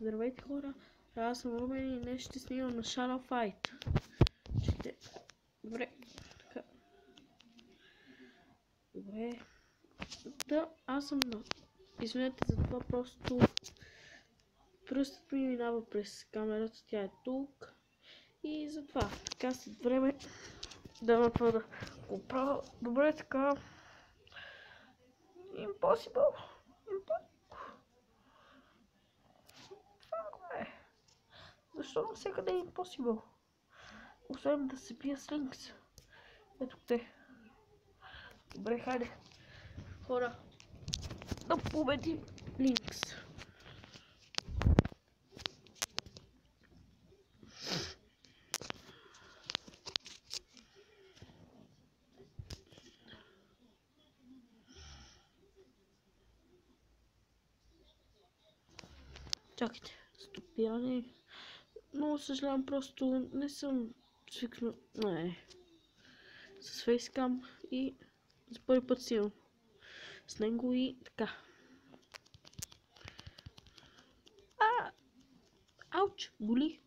Здравейте хора, аз съм Румен и днес ще снимам на Shadow Fight. Чекайте. Добре, така. Добре. Да, аз съм на... Извинете за това, просто пръстът ми минава през камерата, тя е тук. И затова, така след време да направя да го правя. Добре, така. Impossible. Защо навсякъде е impossible? Освен да се бия с Линкс. Ето те. Добре, хайде. Хора, да победим Линкс. Чакайте, стопиране. Много съжалявам, просто не съм свикнал. Не. С фейскам и за първи път си имам с него и така. Ауч, боли.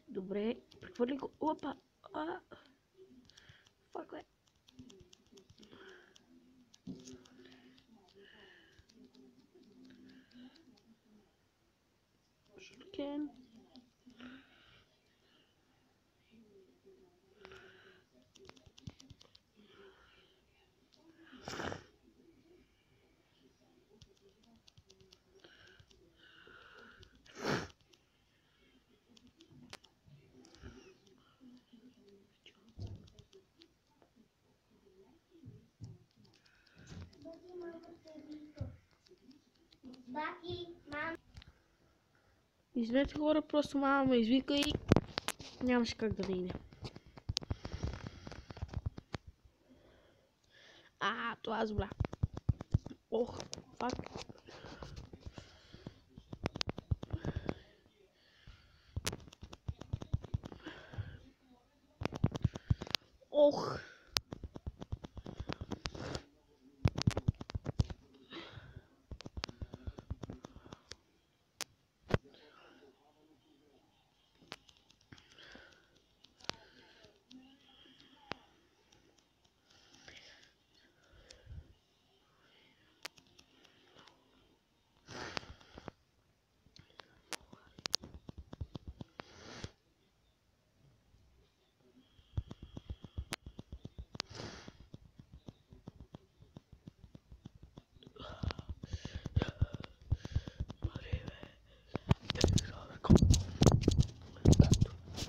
Добре, прехвърли го. Опа! Фак, бе. Шуркен. Извинете хора, просто мама ме извика и нямаше как да не иде. Това заболя. Ох, фак. Ох.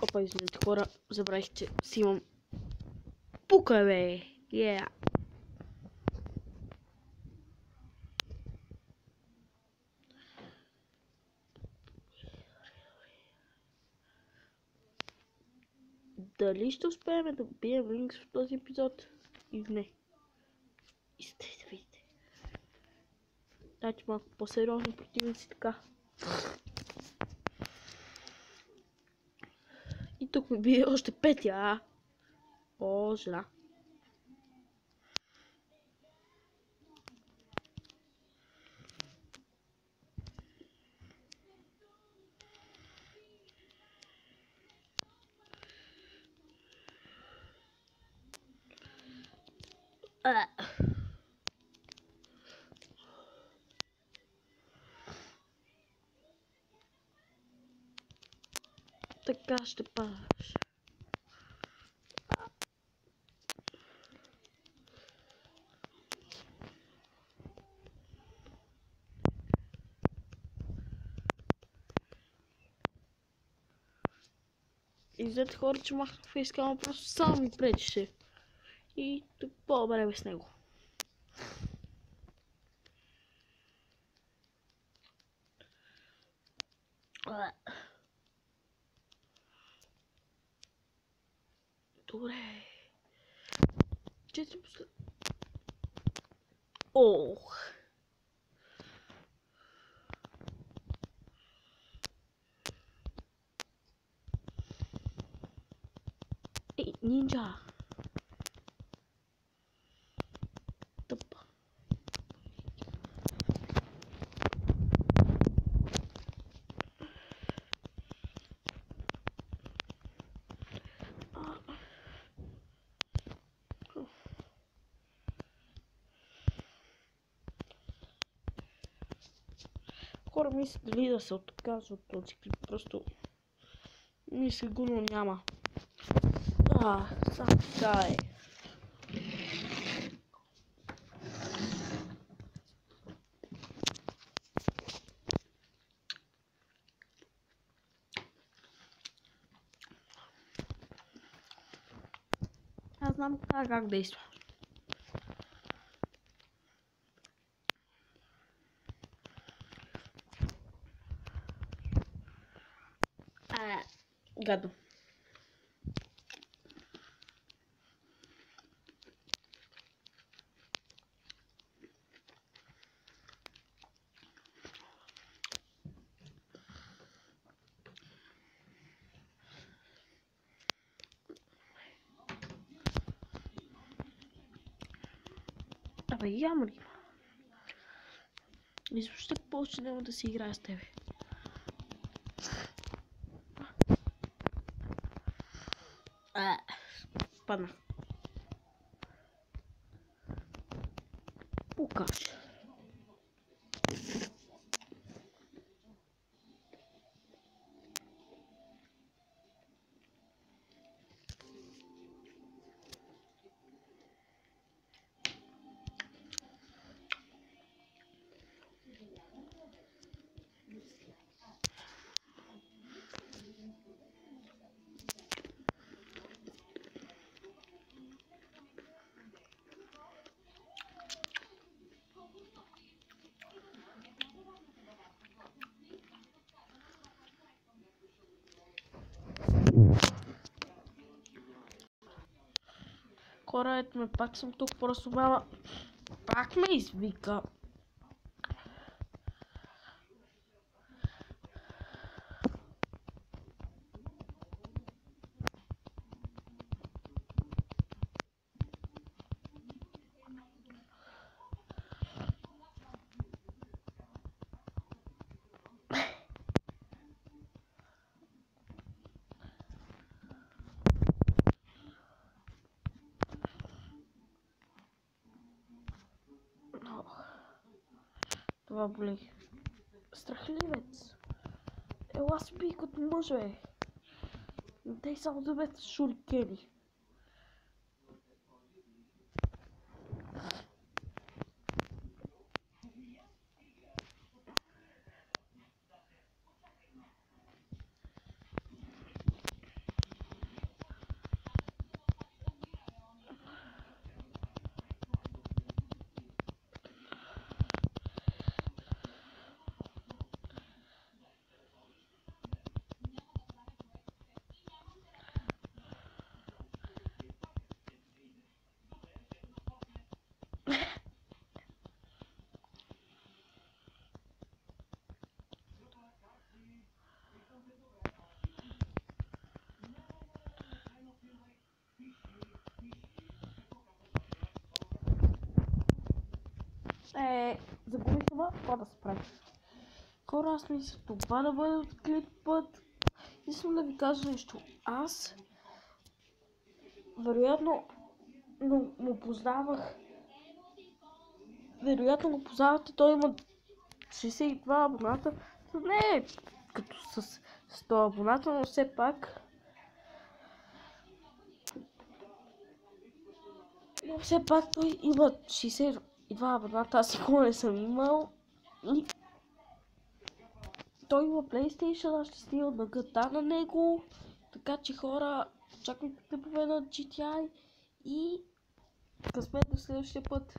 Опа, извинете хора, забравих, че си имам пука, бе. Yeah. Дали ще успеем да бием Линкс в този епизод или не? Искате да видите. Дайте малко по-сериозни противници, така. И тук ми бие още петия, О, жена. Така ще паш. И след хора, че махнах фейскама, просто само ми пречеше. И тук по-добре без него. Добре. 4 послед... Ох. Ей, нинджа. Тъп. Хора мислят дали да се отказва от този клип, просто мисля го, но няма. Само така е. Аз знам как действа. Гадно. Абе, ямри. Изобщо повече няма да си играя с тебе. Падна. Покаж. Хора, ето ме, пак съм тук, просто мама пак ме извика. Това боли. Страхливец. Ела си бий като мъж, бе. Не дай само да бе шурикени. Загубих това, какво да се прави? Хора, аз мисля това да бъде от клипът. Искам да ви кажа нещо. Аз вероятно му познавах. Вероятно го познавате, той има 62 абоната. Не е като с 100 абоната, но все пак. Но все пак той има 62 абоната, аз никога не съм имал. И той има PlayStation, аз ще снимам на GTA на него. Така че хора, чакайте клипове на GTI и късмет до следващия път.